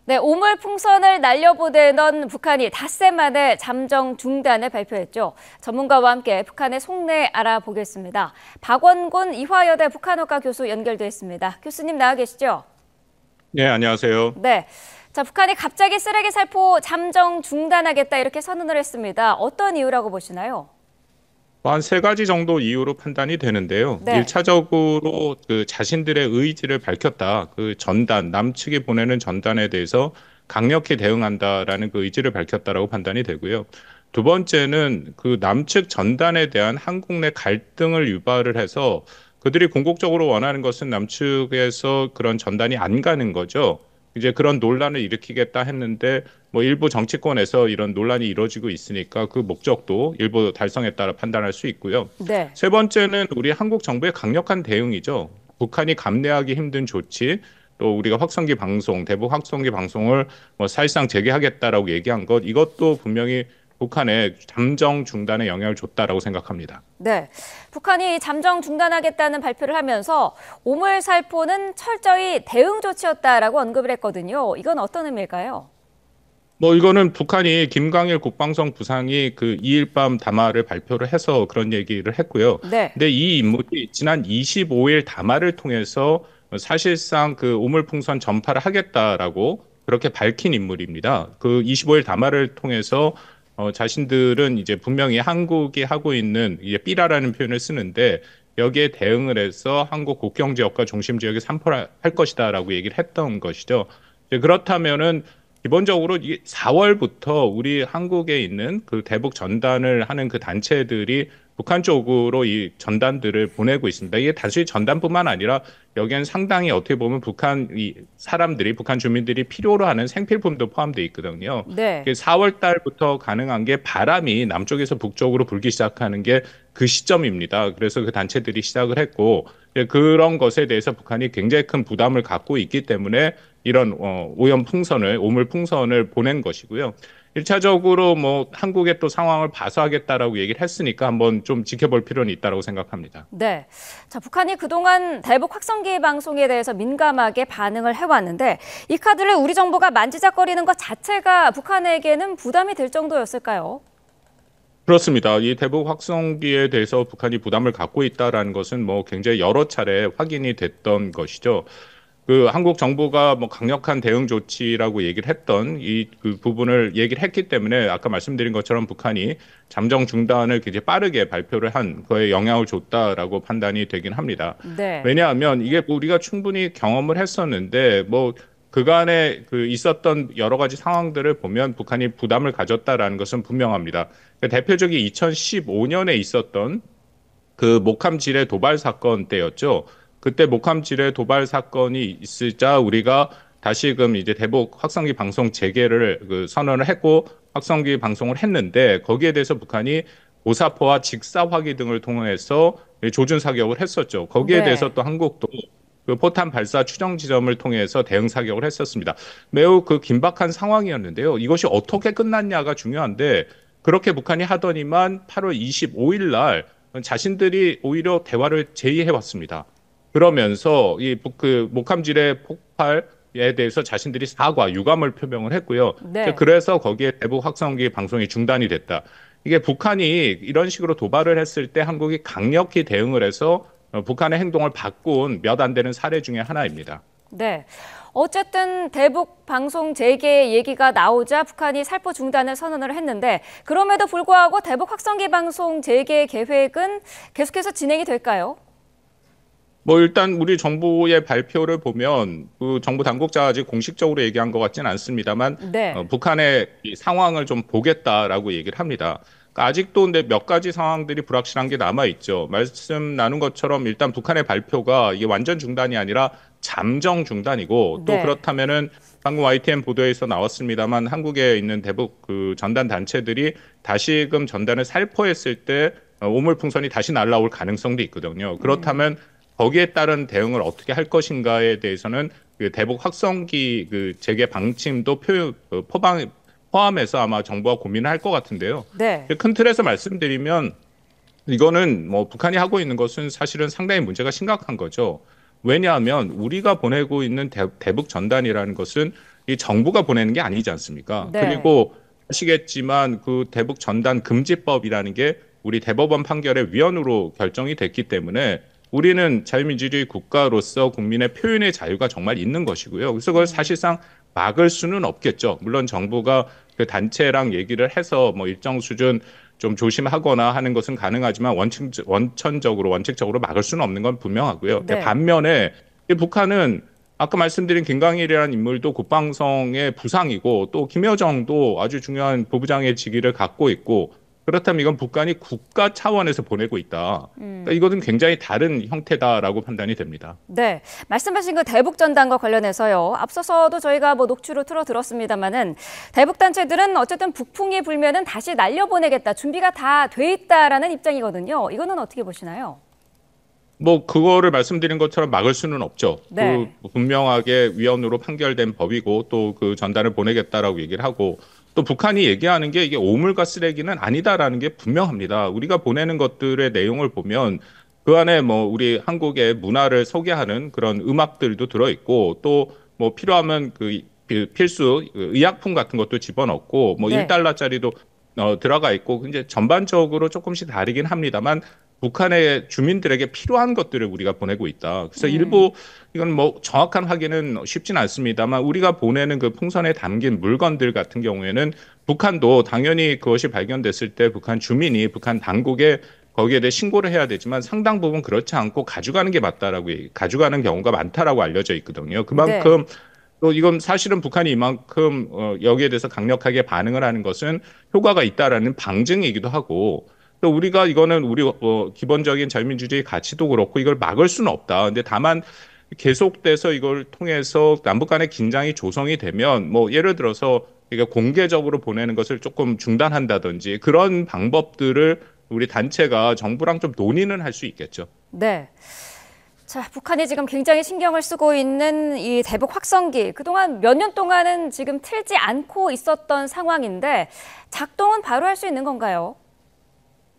네, 오물풍선을 날려보내던 북한이 닷새 만에 잠정 중단을 발표했죠. 전문가와 함께 북한의 속내 알아보겠습니다. 박원곤 이화여대 북한어과 교수 연결돼 있습니다. 교수님 나와 계시죠? 네, 안녕하세요. 네. 자, 북한이 갑자기 쓰레기 살포 잠정 중단하겠다 이렇게 선언을 했습니다. 어떤 이유라고 보시나요? 한 세 가지 정도 이유로 판단이 되는데요. 네. 1차적으로 자신들의 의지를 밝혔다. 남측이 보내는 전단에 대해서 강력히 대응한다라는 그 의지를 밝혔다라고 판단이 되고요. 두 번째는 그 남측 전단에 대한 한국 내 갈등을 유발을 해서 그들이 궁극적으로 원하는 것은 남측에서 그런 전단이 안 가는 거죠. 이제 그런 논란을 일으키겠다 했는데 뭐 일부 정치권에서 이런 논란이 이루어지고 있으니까 그 목적도 일부 달성했다라 판단할 수 있고요. 네. 세 번째는 우리 한국 정부의 강력한 대응이죠. 북한이 감내하기 힘든 조치, 또 우리가 확성기 방송, 대북 확성기 방송을 뭐 사실상 재개하겠다라고 얘기한 것, 이것도 분명히 북한의 잠정 중단에 영향을 줬다라고 생각합니다. 네. 북한이 잠정 중단하겠다는 발표를 하면서 오물 살포는 철저히 대응 조치였다라고 언급을 했거든요. 이건 어떤 의미일까요? 뭐 이거는 북한이 김광일 국방성 부상이 그 2일 밤 담화를 발표를 해서 그런 얘기를 했고요. 네. 근데 이 인물이 지난 25일 담화를 통해서 사실상 그 오물풍선 전파를 하겠다라고 그렇게 밝힌 인물입니다. 그 25일 담화를 통해서 자신들은 이제 분명히 한국이 하고 있는 이제 삐라라는 표현을 쓰는데 여기에 대응을 해서 한국 국경 지역과 중심 지역에 산포를 할 것이다라고 얘기를 했던 것이죠. 이제 그렇다면은 기본적으로 이 4월부터 우리 한국에 있는 그 대북 전단을 하는 그 단체들이 북한 쪽으로 이 전단들을 보내고 있습니다. 이게 단순히 전단뿐만 아니라 여기엔 상당히 어떻게 보면 북한 이 사람들이 북한 주민들이 필요로 하는 생필품도 포함되어 있거든요. 네. 4월 달부터 가능한 게 바람이 남쪽에서 북쪽으로 불기 시작하는 게 그 시점입니다. 그래서 그 단체들이 시작을 했고 그런 것에 대해서 북한이 굉장히 큰 부담을 갖고 있기 때문에 이런 오염 풍선을 오물 풍선을 보낸 것이고요. 1차적으로 뭐 한국의 또 상황을 봐서하겠다라고 얘기를 했으니까 한번 좀 지켜볼 필요는 있다고 생각합니다. 네. 자, 북한이 그동안 대북 확성기 방송에 대해서 민감하게 반응을 해왔는데 이 카드를 우리 정부가 만지작거리는 것 자체가 북한에게는 부담이 될 정도였을까요? 그렇습니다. 이 대북 확성기에 대해서 북한이 부담을 갖고 있다라는 것은 뭐 굉장히 여러 차례 확인이 됐던 것이죠. 그 한국 정부가 뭐 강력한 대응 조치라고 얘기를 했던 이 그 부분을 얘기를 했기 때문에 아까 말씀드린 것처럼 북한이 잠정 중단을 굉장히 빠르게 발표를 한 거에 영향을 줬다라고 판단이 되긴 합니다. 네. 왜냐하면 이게 우리가 충분히 경험을 했었는데 뭐 그간에 그 있었던 여러 가지 상황들을 보면 북한이 부담을 가졌다라는 것은 분명합니다. 대표적인 2015년에 있었던 그 목함 지뢰 도발 사건 때였죠. 그때 목함 지뢰 도발 사건이 있으자 우리가 다시금 이제 대북 확성기 방송 재개를 그 선언을 했고 확성기 방송을 했는데 거기에 대해서 북한이 고사포와 직사화기 등을 통해서 조준 사격을 했었죠. 거기에 네. 대해서 또 한국도 그 포탄 발사 추정 지점을 통해서 대응 사격을 했었습니다. 매우 그 긴박한 상황이었는데요. 이것이 어떻게 끝났냐가 중요한데 그렇게 북한이 하더니만 8월 25일 날 자신들이 오히려 대화를 제의해 왔습니다. 그러면서 그 목함지뢰 폭발에 대해서 자신들이 사과, 유감을 표명을 했고요. 네. 그래서 거기에 대북 확성기 방송이 중단이 됐다. 이게 북한이 이런 식으로 도발을 했을 때 한국이 강력히 대응을 해서 북한의 행동을 바꾼 몇 안 되는 사례 중에 하나입니다. 네. 어쨌든 대북 방송 재개 얘기가 나오자 북한이 살포 중단을 선언을 했는데 그럼에도 불구하고 대북 확성기 방송 재개 계획은 계속해서 진행이 될까요? 뭐 일단 우리 정부의 발표를 보면 그 정부 당국자가 아직 공식적으로 얘기한 것 같지는 않습니다만 네. 북한의 이 상황을 좀 보겠다라고 얘기를 합니다. 그러니까 아직도 근데 몇 가지 상황들이 불확실한 게 남아 있죠. 말씀 나눈 것처럼 일단 북한의 발표가 이게 완전 중단이 아니라 잠정 중단이고 또 네. 그렇다면은 방금 YTN 보도에서 나왔습니다만 한국에 있는 대북 그 전단 단체들이 다시금 전단을 살포했을 때 오물풍선이 다시 날라올 가능성도 있거든요. 그렇다면 거기에 따른 대응을 어떻게 할 것인가에 대해서는 그 대북 확성기 그 재개 방침도 포함해서 아마 정부가 고민을 할 것 같은데요. 네. 큰 틀에서 말씀드리면 이거는 뭐 북한이 하고 있는 것은 사실은 상당히 문제가 심각한 거죠. 왜냐하면 우리가 보내고 있는 대북 전단이라는 것은 이 정부가 보내는 게 아니지 않습니까? 네. 그리고 아시겠지만 그 대북 전단 금지법이라는 게 우리 대법원 판결의 위헌으로 결정이 됐기 때문에 우리는 자유민주주의 국가로서 국민의 표현의 자유가 정말 있는 것이고요. 그래서 그걸 사실상 막을 수는 없겠죠. 물론 정부가 그 단체랑 얘기를 해서 뭐 일정 수준 좀 조심하거나 하는 것은 가능하지만 원칙적으로 막을 수는 없는 건 분명하고요. 근데 네. 반면에 이 북한은 아까 말씀드린 김광일이라는 인물도 국방성의 부상이고 또 김여정도 아주 중요한 부부장의 직위를 갖고 있고 그렇다면 이건 북한이 국가 차원에서 보내고 있다. 그러니까 이것은 굉장히 다른 형태다라고 판단이 됩니다. 네, 말씀하신 그 대북 전단과 관련해서요. 앞서서도 저희가 뭐 녹취로 틀어드렸습니다만은 대북 단체들은 어쨌든 북풍이 불면은 다시 날려보내겠다, 준비가 다 돼 있다라는 입장이거든요. 이거는 어떻게 보시나요? 뭐 그거를 말씀드린 것처럼 막을 수는 없죠. 그 네, 분명하게 위헌으로 판결된 법이고 또 그 전단을 보내겠다라고 얘기를 하고 또 북한이 얘기하는 게 이게 오물과 쓰레기는 아니다라는 게 분명합니다. 우리가 보내는 것들의 내용을 보면 그 안에 뭐 우리 한국의 문화를 소개하는 그런 음악들도 들어있고 또 뭐 필요하면 그 필수 의약품 같은 것도 집어넣고 뭐 네, 1달러짜리도 들어가 있고 이제 전반적으로 조금씩 다르긴 합니다만 북한의 주민들에게 필요한 것들을 우리가 보내고 있다. 그래서 일부 이건 뭐 정확한 확인은 쉽진 않습니다만 우리가 보내는 그 풍선에 담긴 물건들 같은 경우에는 북한도 당연히 그것이 발견됐을 때 북한 주민이 북한 당국에 거기에 대해 신고를 해야 되지만 상당 부분 그렇지 않고 가져가는 게 맞다라고 가져가는 경우가 많다라고 알려져 있거든요. 네, 그만큼 또 이건 사실은 북한이 이만큼 여기에 대해서 강력하게 반응을 하는 것은 효과가 있다라는 방증이기도 하고 또 우리가 이거는 우리 기본적인 자유민주주의 가치도 그렇고 이걸 막을 수는 없다. 근데 다만 계속돼서 이걸 통해서 남북 간의 긴장이 조성이 되면 뭐 예를 들어서 이게 공개적으로 보내는 것을 조금 중단한다든지 그런 방법들을 우리 단체가 정부랑 좀 논의는 할 수 있겠죠. 네. 자, 북한이 지금 굉장히 신경을 쓰고 있는 이 대북 확성기. 그동안 몇 년 동안은 지금 틀지 않고 있었던 상황인데 작동은 바로 할 수 있는 건가요?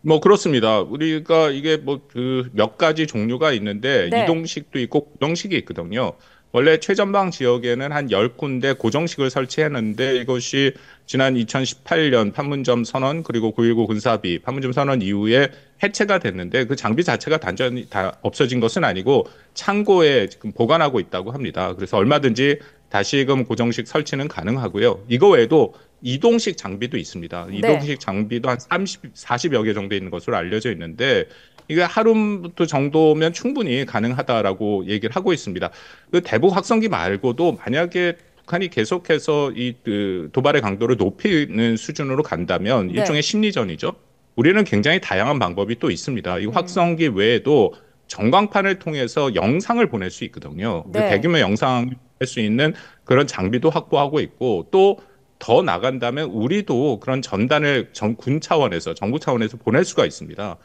뭐 그렇습니다. 우리가 이게 뭐 그 몇 가지 종류가 있는데 네, 이동식도 있고 고정식이 있거든요. 원래 최전방 지역에는 한 10군데 고정식을 설치했는데 이것이 지난 2018년 판문점 선언 그리고 9.19 군사합의 판문점 선언 이후에 해체가 됐는데 그 장비 자체가 단전히 다 없어진 것은 아니고 창고에 지금 보관하고 있다고 합니다. 그래서 얼마든지 다시금 고정식 설치는 가능하고요. 이거 외에도 이동식 장비도 있습니다. 네, 이동식 장비도 한 40여 개 정도 있는 것으로 알려져 있는데 이게 하루부터 정도면 충분히 가능하다라고 얘기를 하고 있습니다. 그 대북 확성기 말고도 만약에 북한이 계속해서 그 도발의 강도를 높이는 수준으로 간다면 네. 일종의 심리전이죠. 우리는 굉장히 다양한 방법이 또 있습니다. 이 확성기 외에도 전광판을 통해서 영상을 보낼 수 있거든요. 그 네. 대규모 영상을 할 수 있는 그런 장비도 확보하고 있고 또 더 나간다면 우리도 그런 전단을 군 차원에서 정부 차원에서 보낼 수가 있습니다.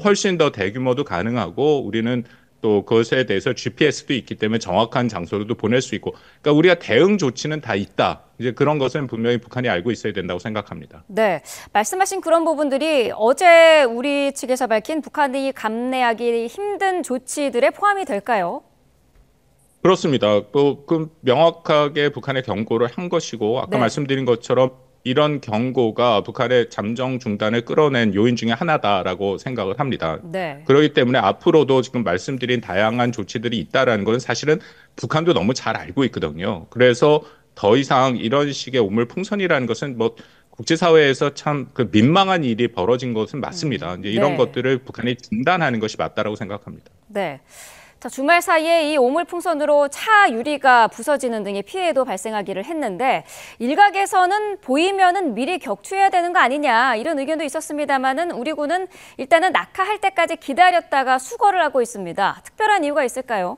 훨씬 더 대규모도 가능하고 우리는 또 그것에 대해서 GPS도 있기 때문에 정확한 장소로도 보낼 수 있고 그러니까 우리가 대응 조치는 다 있다. 이제 그런 것은 분명히 북한이 알고 있어야 된다고 생각합니다. 네, 말씀하신 그런 부분들이 어제 우리 측에서 밝힌 북한이 감내하기 힘든 조치들에 포함이 될까요? 그렇습니다. 그 명확하게 북한의 경고를 한 것이고 아까 네, 말씀드린 것처럼 이런 경고가 북한의 잠정 중단을 끌어낸 요인 중에 하나다라고 생각을 합니다. 네, 그렇기 때문에 앞으로도 지금 말씀드린 다양한 조치들이 있다라는 것은 사실은 북한도 너무 잘 알고 있거든요. 그래서 더 이상 이런 식의 우물풍선이라는 것은 뭐 국제사회에서 참 그 민망한 일이 벌어진 것은 맞습니다. 이제 이런 네, 것들을 북한이 중단하는 것이 맞다라고 생각합니다. 네. 자, 주말 사이에 이 오물풍선으로 차 유리가 부서지는 등의 피해도 발생하기를 했는데 일각에서는 보이면은 미리 격추해야 되는 거 아니냐 이런 의견도 있었습니다만은 우리 군은 일단은 낙하할 때까지 기다렸다가 수거를 하고 있습니다. 특별한 이유가 있을까요?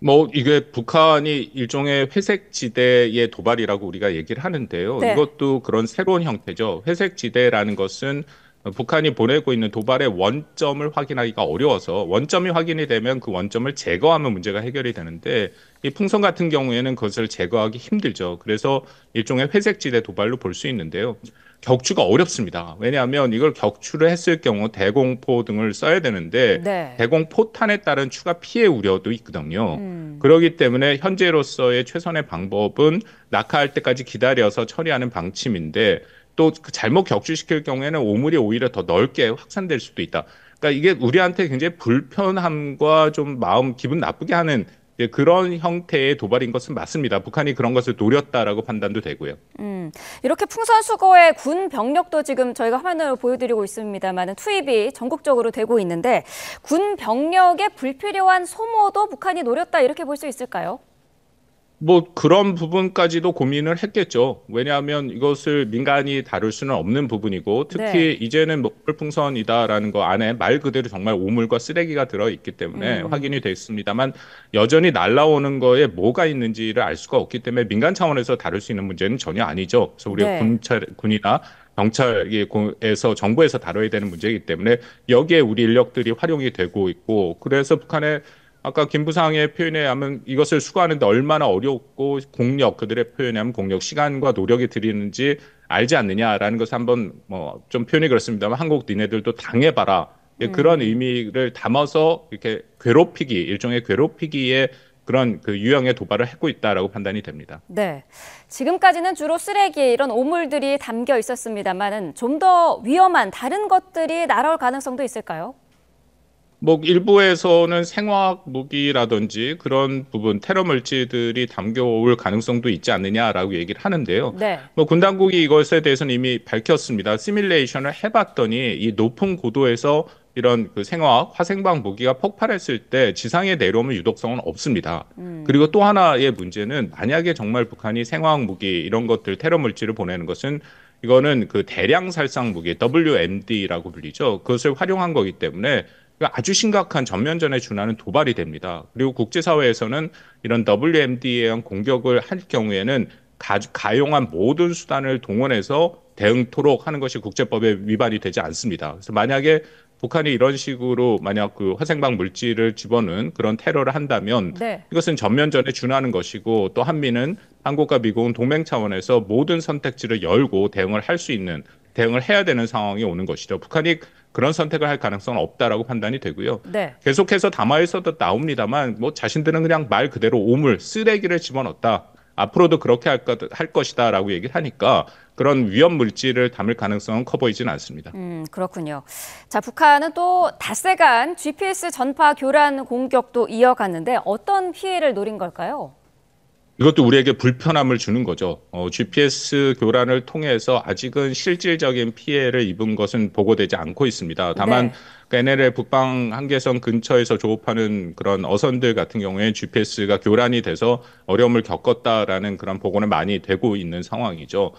뭐 이게 북한이 일종의 회색 지대의 도발이라고 우리가 얘기를 하는데요. 네, 이것도 그런 새로운 형태죠. 회색 지대라는 것은 북한이 보내고 있는 도발의 원점을 확인하기가 어려워서 원점이 확인이 되면 그 원점을 제거하면 문제가 해결이 되는데 이 풍선 같은 경우에는 그것을 제거하기 힘들죠. 그래서 일종의 회색지대 도발로 볼 수 있는데요. 격추가 어렵습니다. 왜냐하면 이걸 격추를 했을 경우 대공포 등을 써야 되는데 네. 대공포탄에 따른 추가 피해 우려도 있거든요. 음. 그렇기 때문에 현재로서의 최선의 방법은 낙하할 때까지 기다려서 처리하는 방침인데 또 그 잘못 격추시킬 경우에는 오물이 오히려 더 넓게 확산될 수도 있다. 그러니까 이게 우리한테 굉장히 불편함과 좀 마음 기분 나쁘게 하는 그런 형태의 도발인 것은 맞습니다. 북한이 그런 것을 노렸다라고 판단도 되고요. 이렇게 풍선 수거의 군 병력도 지금 저희가 화면으로 보여드리고 있습니다만 투입이 전국적으로 되고 있는데 군 병력의 불필요한 소모도 북한이 노렸다 이렇게 볼 수 있을까요? 뭐 그런 부분까지도 고민을 했겠죠. 왜냐하면 이것을 민간이 다룰 수는 없는 부분이고 특히 네. 이제는 오물풍선이다라는 거 안에 말 그대로 정말 오물과 쓰레기가 들어있기 때문에 확인이 됐습니다만 여전히 날라오는 거에 뭐가 있는지를 알 수가 없기 때문에 민간 차원에서 다룰 수 있는 문제는 전혀 아니죠. 그래서 우리가 네. 군이나 경찰에서 정부에서 다뤄야 되는 문제이기 때문에 여기에 우리 인력들이 활용이 되고 있고 그래서 북한의 아까 김 부상의 표현에 의하면 이것을 수거하는데 얼마나 어렵고 그들의 표현에 하면 공력, 시간과 노력이 들이는지 알지 않느냐라는 것을 한번 뭐 좀 표현이 그렇습니다만 한국 니네들도 당해봐라. 그런 의미를 담아서 이렇게 괴롭히기, 일종의 괴롭히기에 그런 그 유형의 도발을 하고 있다라고 판단이 됩니다. 네. 지금까지는 주로 쓰레기 이런 오물들이 담겨 있었습니다만은 좀 더 위험한 다른 것들이 날아올 가능성도 있을까요? 뭐 일부에서는 생화학 무기라든지 그런 부분 테러 물질들이 담겨올 가능성도 있지 않느냐라고 얘기를 하는데요. 네. 뭐 군 당국이 이것에 대해서는 이미 밝혔습니다. 시뮬레이션을 해봤더니 이 높은 고도에서 이런 그 생화학 화생방 무기가 폭발했을 때 지상에 내려오면 유독성은 없습니다. 그리고 또 하나의 문제는 만약에 정말 북한이 생화학 무기 이런 것들 테러 물질을 보내는 것은 이거는 그 대량 살상 무기 WMD라고 불리죠. 그것을 활용한 거기 때문에 아주 심각한 전면전에 준하는 도발이 됩니다. 그리고 국제사회에서는 이런 WMD에 의한 공격을 할 경우에는 가용한 모든 수단을 동원해서 대응토록 하는 것이 국제법에 위반이 되지 않습니다. 그래서 만약에 북한이 이런 식으로 만약 그 화생방 물질을 집어넣은 그런 테러를 한다면 네. 이것은 전면전에 준하는 것이고 또 한미는 한국과 미국은 동맹 차원에서 모든 선택지를 열고 대응을 해야 되는 상황이 오는 것이죠. 북한이 그런 선택을 할 가능성은 없다라고 판단이 되고요. 네. 계속해서 담화에서도 나옵니다만 뭐 자신들은 그냥 말 그대로 오물, 쓰레기를 집어넣었다. 앞으로도 그렇게 할 것이다라고 얘기를 하니까 그런 위험 물질을 담을 가능성은 커 보이지는 않습니다. 그렇군요. 자, 북한은 또 닷새간 GPS 전파 교란 공격도 이어갔는데 어떤 피해를 노린 걸까요? 이것도 우리에게 불편함을 주는 거죠. GPS 교란을 통해서 아직은 실질적인 피해를 입은 것은 보고되지 않고 있습니다. 다만 네. 그 NLL 북방 한계선 근처에서 조업하는 그런 어선들 같은 경우에 GPS가 교란이 돼서 어려움을 겪었다라는 그런 보고는 많이 되고 있는 상황이죠.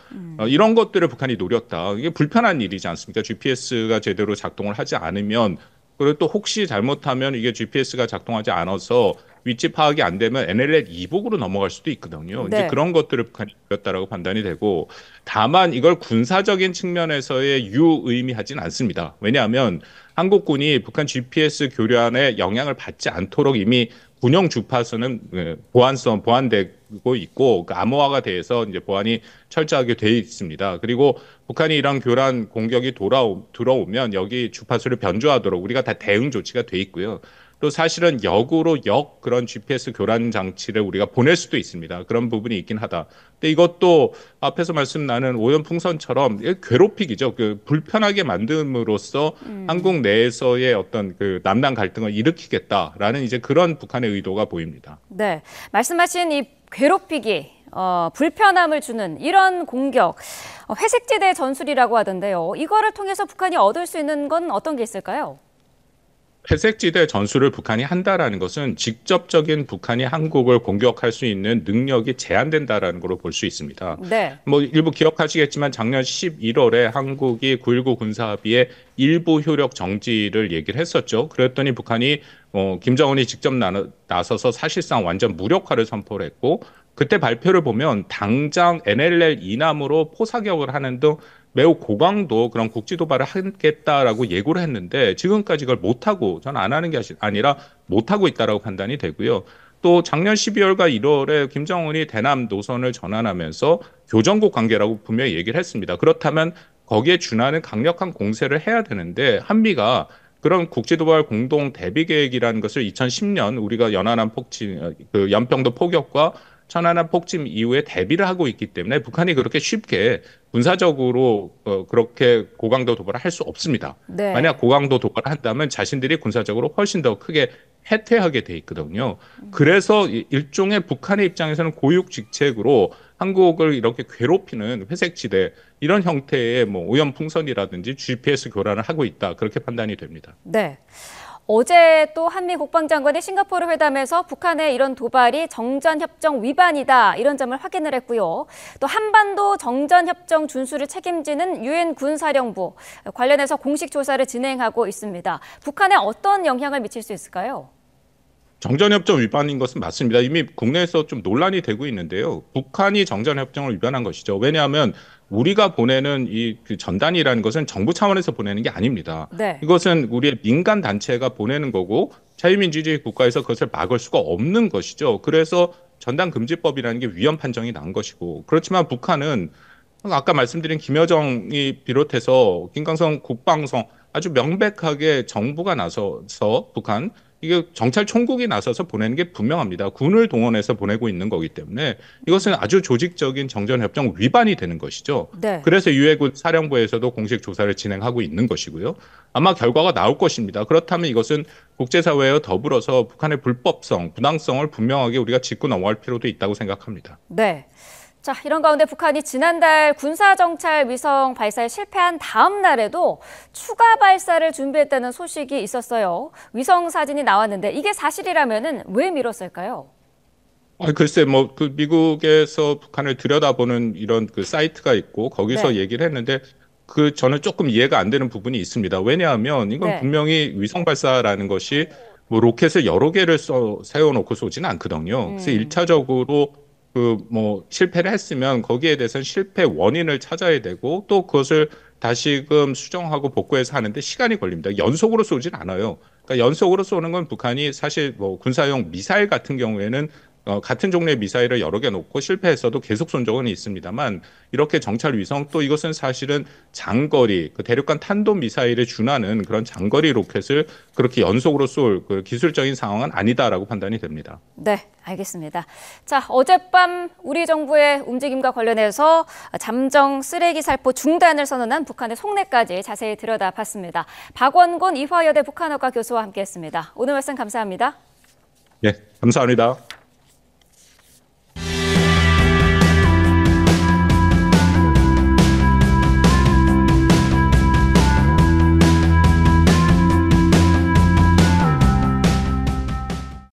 이런 것들을 북한이 노렸다. 이게 불편한 일이지 않습니까? GPS가 제대로 작동을 하지 않으면 그리고 또 혹시 잘못하면 이게 GPS가 작동하지 않아서 위치 파악이 안 되면 NLL 이북으로 넘어갈 수도 있거든요. 네. 이제 그런 것들을 북한이 노렸다라고 판단이 되고 다만 이걸 군사적인 측면에서의 유의미하진 않습니다. 왜냐하면 한국군이 북한 GPS 교란에 영향을 받지 않도록 이미 군용 주파수는 보완되고 있고 그 암호화가 돼서 이제 보안이 철저하게 돼 있습니다. 그리고 북한이 이런 교란 공격이 들어오면 여기 주파수를 변조하도록 우리가 다 대응 조치가 돼 있고요. 또 사실은 역으로 그런 GPS 교란 장치를 우리가 보낼 수도 있습니다. 그런 부분이 있긴 하다. 근데 이것도 앞에서 말씀 나눈 오염풍선처럼 괴롭히기죠. 그 불편하게 만듦으로써 한국 내에서의 어떤 그 남남 갈등을 일으키겠다라는 이제 그런 북한의 의도가 보입니다. 네. 말씀하신 이 괴롭히기, 불편함을 주는 이런 공격, 회색지대 전술이라고 하던데요. 이거를 통해서 북한이 얻을 수 있는 건 어떤 게 있을까요? 회색지대 전술을 북한이 한다라는 것은 직접적인 북한이 한국을 공격할 수 있는 능력이 제한된다라는 걸로 볼 수 있습니다. 네. 뭐 일부 기억하시겠지만 작년 11월에 한국이 9.19 군사합의의 일부 효력 정지를 얘기를 했었죠. 그랬더니 북한이 김정은이 직접 나서서 사실상 완전 무력화를 선포를 했고 그때 발표를 보면 당장 NLL 이남으로 포사격을 하는 등 매우 고강도 그런 국지 도발을 하겠다라고 예고를 했는데 지금까지 그걸 못하고 저는 안 하는 게 아니라 못하고 있다라고 판단이 되고요. 또 작년 12월과 1월에 김정은이 대남 노선을 전환하면서 교전국 관계라고 분명히 얘기를 했습니다. 그렇다면 거기에 준하는 강력한 공세를 해야 되는데 한미가 그런 국지도발 공동 대비 계획이라는 것을 2010년 우리가 연안함 폭침, 그 연평도 포격과 천안함 폭침 이후에 대비를 하고 있기 때문에 북한이 그렇게 쉽게 군사적으로 그렇게 고강도 도발을 할 수 없습니다. 네. 만약 고강도 도발을 한다면 자신들이 군사적으로 훨씬 더 크게 해태하게 돼 있거든요. 그래서 일종의 북한의 입장에서는 고육직책으로 한국을 이렇게 괴롭히는 회색지대 이런 형태의 뭐 오염풍선이라든지 GPS 교란을 하고 있다. 그렇게 판단이 됩니다. 네. 어제 또 한미 국방장관이 싱가포르 회담에서 북한의 이런 도발이 정전협정 위반이다 이런 점을 확인을 했고요. 또 한반도 정전협정 준수를 책임지는 유엔 군사령부 관련해서 공식 조사를 진행하고 있습니다. 북한에 어떤 영향을 미칠 수 있을까요? 정전협정 위반인 것은 맞습니다. 이미 국내에서 좀 논란이 되고 있는데요. 북한이 정전협정을 위반한 것이죠. 왜냐하면 우리가 보내는 그 전단이라는 것은 정부 차원에서 보내는 게 아닙니다. 네. 이것은 우리의 민간 단체가 보내는 거고 자유민주주의 국가에서 그것을 막을 수가 없는 것이죠. 그래서 전단금지법이라는 게 위헌 판정이 난 것이고 그렇지만 북한은 아까 말씀드린 김여정이 비롯해서 김강성 국방성 아주 명백하게 정부가 나서서 북한 이게 정찰 총국이 나서서 보내는 게 분명합니다. 군을 동원해서 보내고 있는 거기 때문에 이것은 아주 조직적인 정전협정 위반이 되는 것이죠. 네. 그래서 유해군 사령부에서도 공식 조사를 진행하고 있는 것이고요. 아마 결과가 나올 것입니다. 그렇다면 이것은 국제사회와 더불어서 북한의 불법성, 부당성을 분명하게 우리가 짚고 넘어갈 필요도 있다고 생각합니다. 네. 자, 이런 가운데 북한이 지난달 군사정찰 위성 발사에 실패한 다음 날에도 추가 발사를 준비했다는 소식이 있었어요. 위성 사진이 나왔는데 이게 사실이라면은 왜 미뤘을까요? 글쎄, 뭐, 그 미국에서 북한을 들여다보는 이런 그 사이트가 있고 거기서 네. 얘기를 했는데 저는 조금 이해가 안 되는 부분이 있습니다. 왜냐하면 이건 네. 분명히 위성 발사라는 것이 뭐 로켓을 여러 개를 세워놓고 쏘지는 않거든요. 그래서 1차적으로 뭐 실패를 했으면 거기에 대해서는 실패 원인을 찾아야 되고 또 그것을 다시금 수정하고 복구해서 하는데 시간이 걸립니다. 연속으로 쏘진 않아요. 그러니까 연속으로 쏘는 건 북한이 사실 뭐 군사용 미사일 같은 경우에는 같은 종류의 미사일을 여러 개 놓고 실패했어도 계속 쏜 적은 있습니다만 이렇게 정찰 위성 또 이것은 사실은 장거리 그 대륙간 탄도 미사일에 준하는 그런 장거리 로켓을 그렇게 연속으로 쏠 그 기술적인 상황은 아니다라고 판단이 됩니다. 네, 알겠습니다. 자, 어젯밤 우리 정부의 움직임과 관련해서 잠정 쓰레기 살포 중단을 선언한 북한의 속내까지 자세히 들여다봤습니다. 박원곤 이화여대 북한어과 교수와 함께했습니다. 오늘 말씀 감사합니다. 네, 감사합니다.